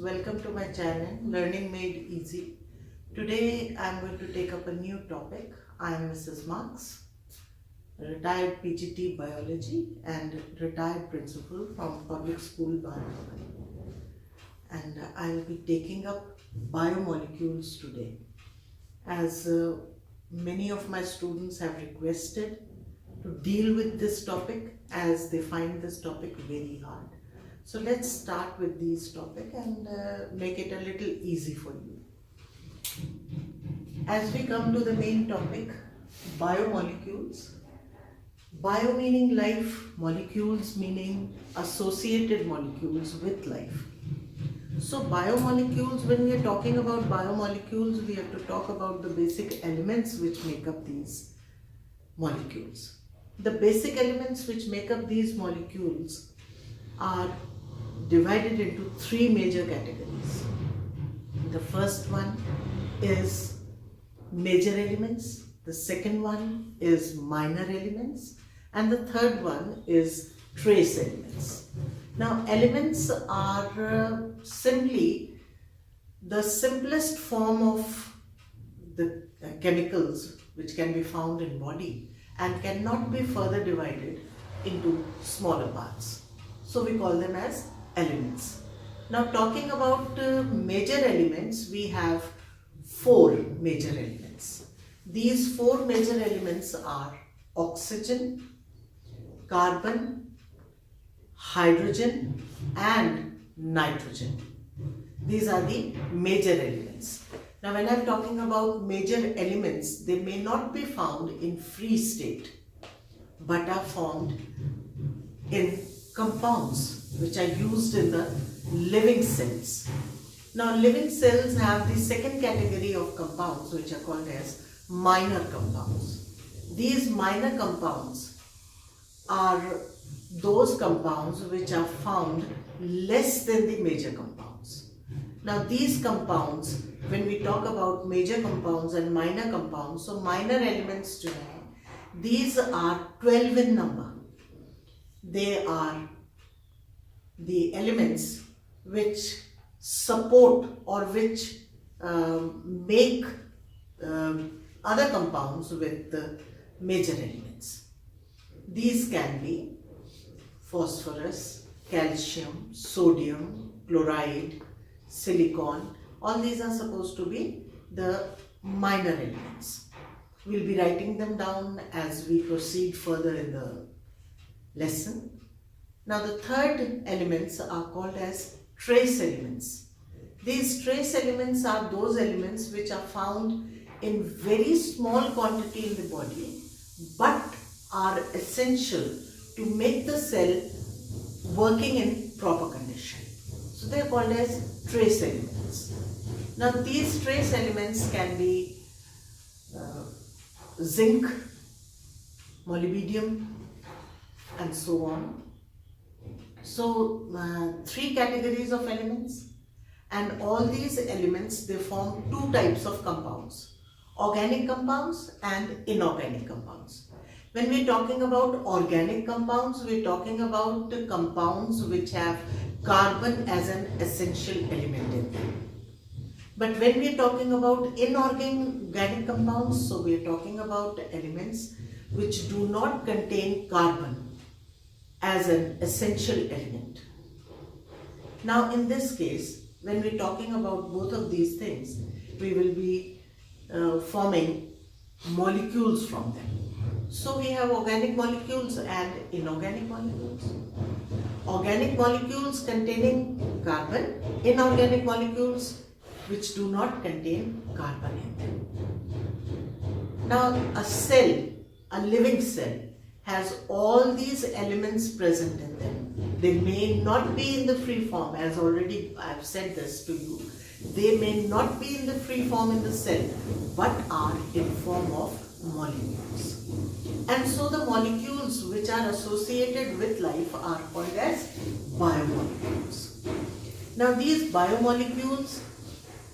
welcome to my channel Learning Made Easy. Today I am going to take up a new topic. I am Mrs. Marks, retired PGT Biology and retired principal from public school Biomolecules. And I will be taking up biomolecules today. As many of my students have requested to deal with this topic as they find this topic very hard. So let's start with these topics and make it a little easy for you. As we come to the main topic, biomolecules. Bio meaning life, molecules meaning associated molecules with life. So biomolecules, when we are talking about biomolecules, we have to talk about the basic elements which make up these molecules. The basic elements which make up these molecules are divided into three major categories. The first one is major elements, the second one is minor elements, and the third one is trace elements. Now, elements are simply the simplest form of the chemicals which can be found in body and cannot be further divided into smaller parts. So we call them as elements. Now, talking about major elements, we have four major elements. These four major elements are oxygen, carbon, hydrogen and nitrogen. These are the major elements. Now, when I am talking about major elements, they may not be found in free state but are formed in compounds which are used in the living cells. Now, living cells have the second category of compounds which are called as minor compounds. These minor compounds are those compounds which are found less than the major compounds. Now, these compounds, when we talk about major compounds and minor compounds, so minor elements today, these are 12 in number. They are the elements which support or which make other compounds with the major elements. These can be phosphorus, calcium, sodium, chloride, silicon. All these are supposed to be the minor elements. We'll be writing them down as we proceed further in the lesson. Now, the third elements are called as trace elements. These trace elements are those elements which are found in very small quantity in the body but are essential to make the cell working in proper condition. So they are called as trace elements. Now, these trace elements can be zinc, molybdenum and so on. So, three categories of elements, and all these elements, they form two types of compounds: organic compounds and inorganic compounds. When we are talking about organic compounds, we are talking about the compounds which have carbon as an essential element in them. But when we are talking about inorganic compounds, so we are talking about elements which do not contain carbon as an essential element. Now, in this case, when we're talking about both of these things, we will be forming molecules from them. So we have organic molecules and inorganic molecules. Organic molecules containing carbon, inorganic molecules which do not contain carbon in them. Now, a cell, a living cell, has all these elements present in them. They may not be in the free form, as already I have said this to you. They may not be in the free form in the cell, but are in form of molecules. And so the molecules which are associated with life are called as biomolecules. Now, these biomolecules,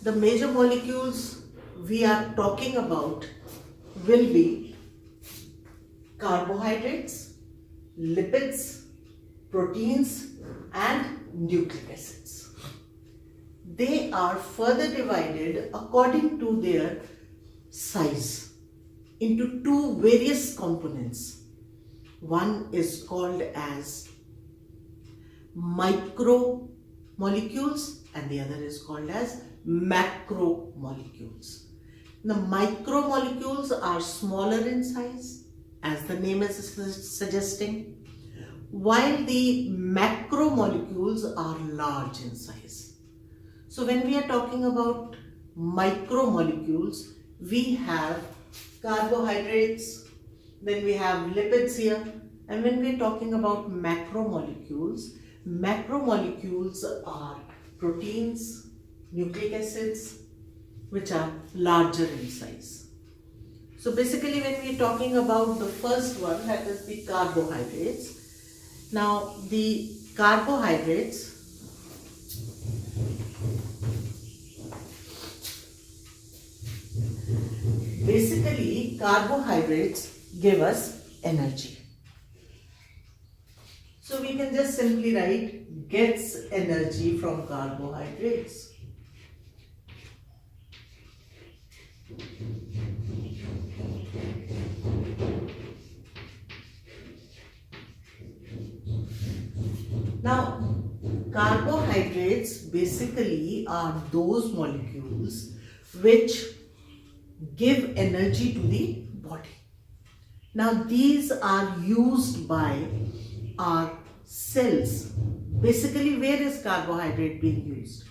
the major molecules we are talking about will be carbohydrates, lipids, proteins and nucleic acids. they are further divided according to their size into two various components. One is called as micromolecules and the other is called as macromolecules. The micromolecules are smaller in size, as the name is suggesting, while the macromolecules are large in size. So when we are talking about micromolecules, we have carbohydrates, then we have lipids here, and when we are talking about macromolecules, macromolecules are proteins, nucleic acids, which are larger in size. So basically when we are talking about the first one, that is the carbohydrates. Now the carbohydrates give us energy. So we can just simply write gets energy from carbohydrates. Now, carbohydrates basically are those molecules which give energy to the body. Now, these are used by our cells. Basically, where is carbohydrate being used?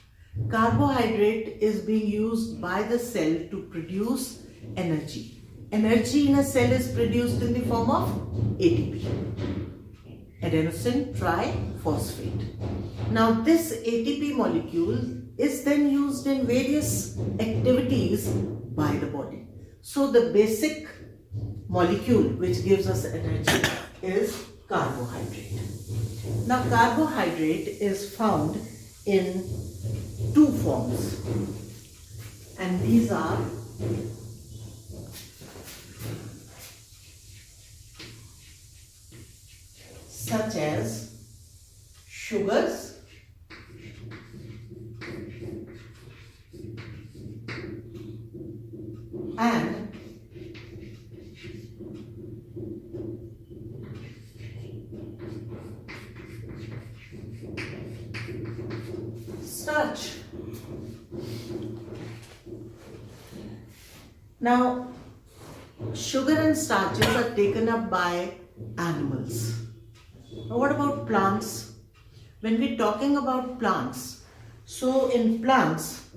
Carbohydrate is being used by the cell to produce energy. Energy in a cell is produced in the form of ATP, adenosine triphosphate. Now this ATP molecule is then used in various activities by the body. So the basic molecule which gives us energy is carbohydrate. Now carbohydrate is found in two forms, and these are such as sugars, and starch. Now, sugar and starches are taken up by animals. Now, what about plants? When we're talking about plants, so in plants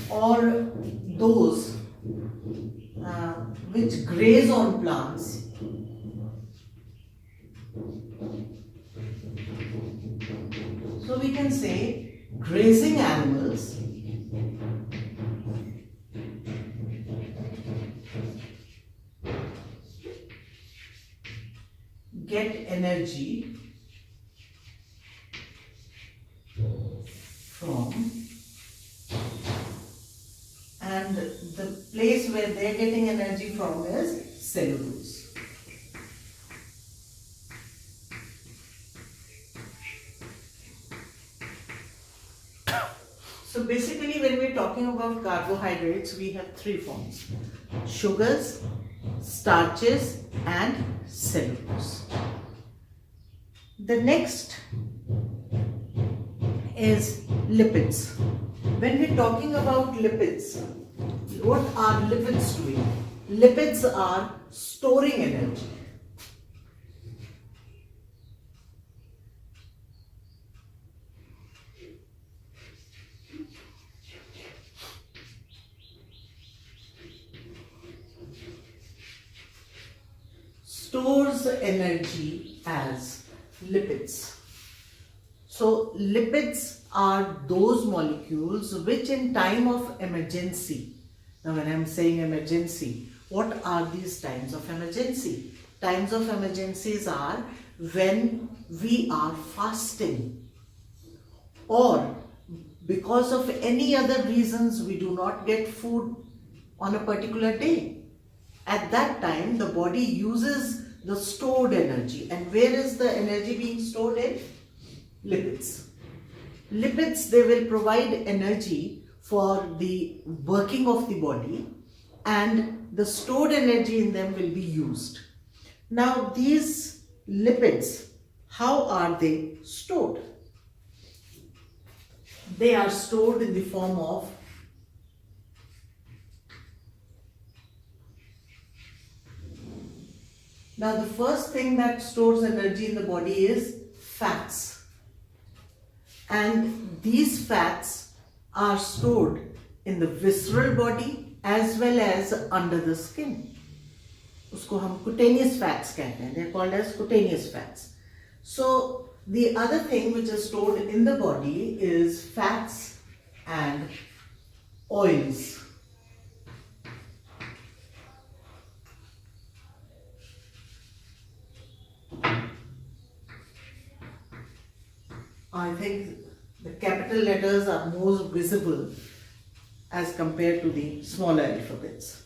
or those which graze on plants, so we can say grazing animals get energy from, and the place where they're getting energy from is cellulose. So basically when we're talking about carbohydrates, we have three forms: sugars, starches and cellulose. The next is lipids. When we're talking about lipids, what are lipids doing? Lipids are storing energy. Stores energy as lipids. So lipids are those molecules which in time of emergency, now when I am saying emergency, what are these times of emergency? Times of emergencies are when we are fasting or because of any other reasons we do not get food on a particular day. At that time, the body uses the stored energy. And where is the energy being stored in? Lipids. Lipids, they will provide energy for the working of the body, and the stored energy in them will be used. Now these lipids, how are they stored? They are stored in the form of Now the first thing that stores energy in the body is fats. And these fats are stored in the visceral body as well as under the skin. उसको हम cutaneous fats कहते हैं. They are called as cutaneous fats. So the other thing which is stored in the body is fats and oils. I think the capital letters are more visible as compared to the smaller alphabets.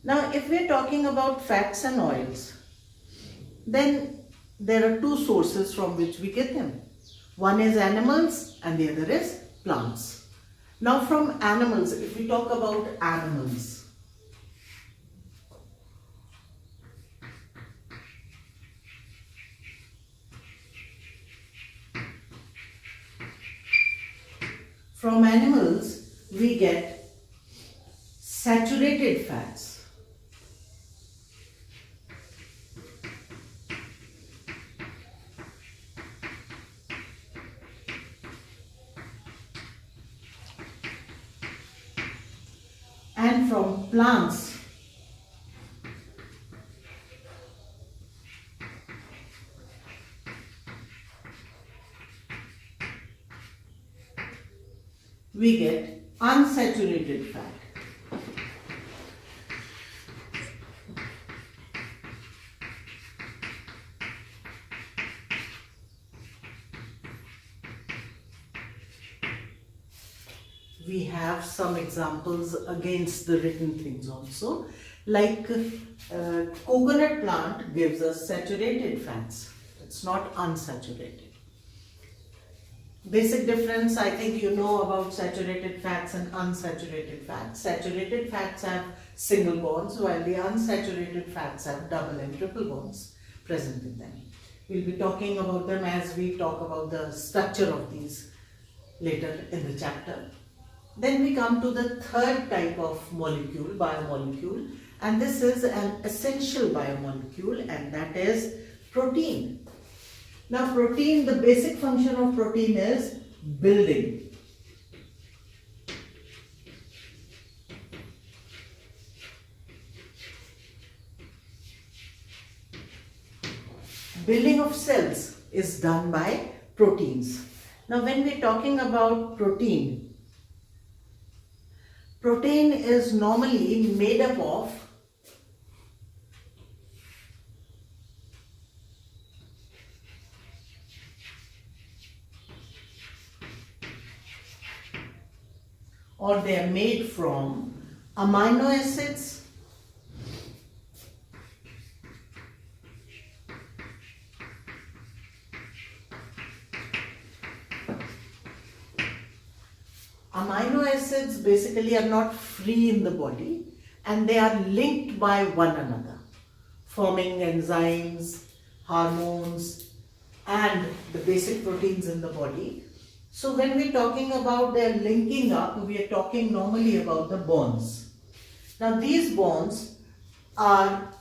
Now, if we are talking about fats and oils, then there are two sources from which we get them. One is animals and the other is plants. Now, from animals, if we talk about animals, we get saturated fats. And from plants, we get unsaturated fat. We have some examples against the written things also, like coconut plant gives us saturated fats. It's not unsaturated. Basic difference, I think you know about saturated fats and unsaturated fats. Saturated fats have single bonds, while the unsaturated fats have double and triple bonds present in them. We'll be talking about them as we talk about the structure of these later in the chapter. Then we come to the third type of molecule, biomolecule, and this is an essential biomolecule, and that is protein. Now protein, the basic function of protein is building. Building of cells is done by proteins. Now when we are talking about protein is normally made up of or they are made from amino acids, amino acids basically are not free in the body and they are linked by one another, forming enzymes, hormones and the basic proteins in the body. So when we are talking about their linking up, we are talking normally about the bonds. Now these bonds are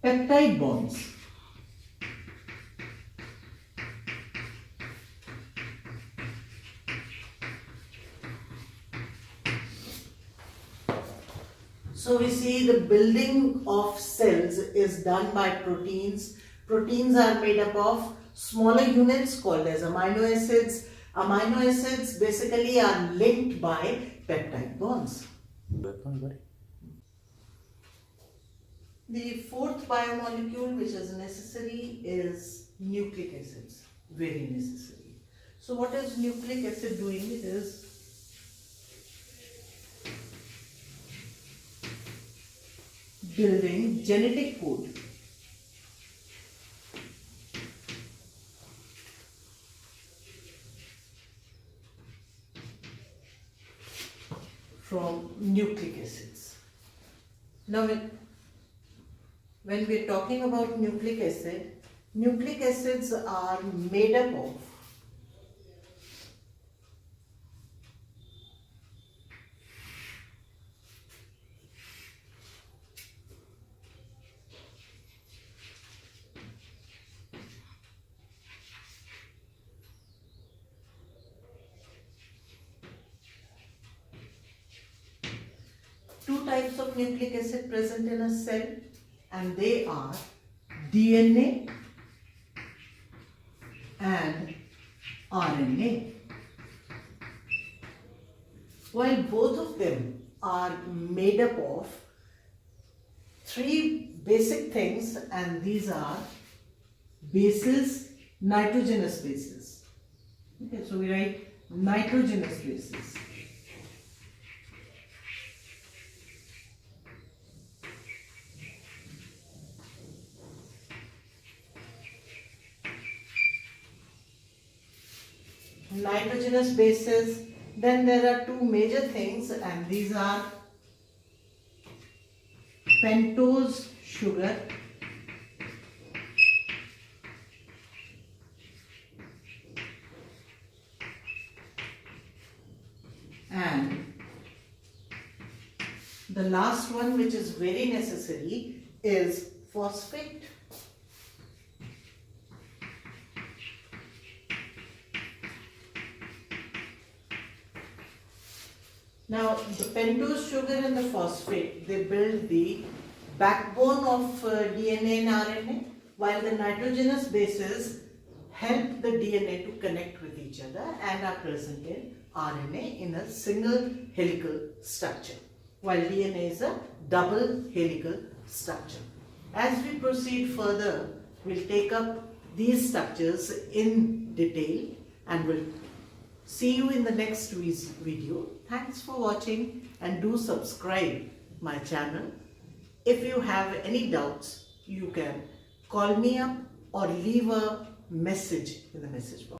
peptide bonds. So we see the building of cells is done by proteins. Proteins are made up of smaller units called as amino acids. Amino acids basically are linked by peptide bonds. The fourth biomolecule which is necessary is nucleic acids, very necessary. So what is nucleic acid doing is building genetic code from nucleic acids. Now when we're talking about nucleic acids are made up of two types of nucleic acid present in a cell, and they are DNA and RNA. While both of them are made up of three basic things, and these are bases, nitrogenous bases. Okay, so we write nitrogenous bases. Nitrogenous bases. Then there are two major things, and these are pentose sugar and the last one, which is very necessary, is phosphate. Now, the pentose sugar and the phosphate, they build the backbone of DNA and RNA, while the nitrogenous bases help the DNA to connect with each other and are present in RNA in a single helical structure, while DNA is a double helical structure. As we proceed further, we'll take up these structures in detail and we'll see you in the next video. Thanks for watching, and do subscribe my channel. If you have any doubts, you can call me up or leave a message in the message box.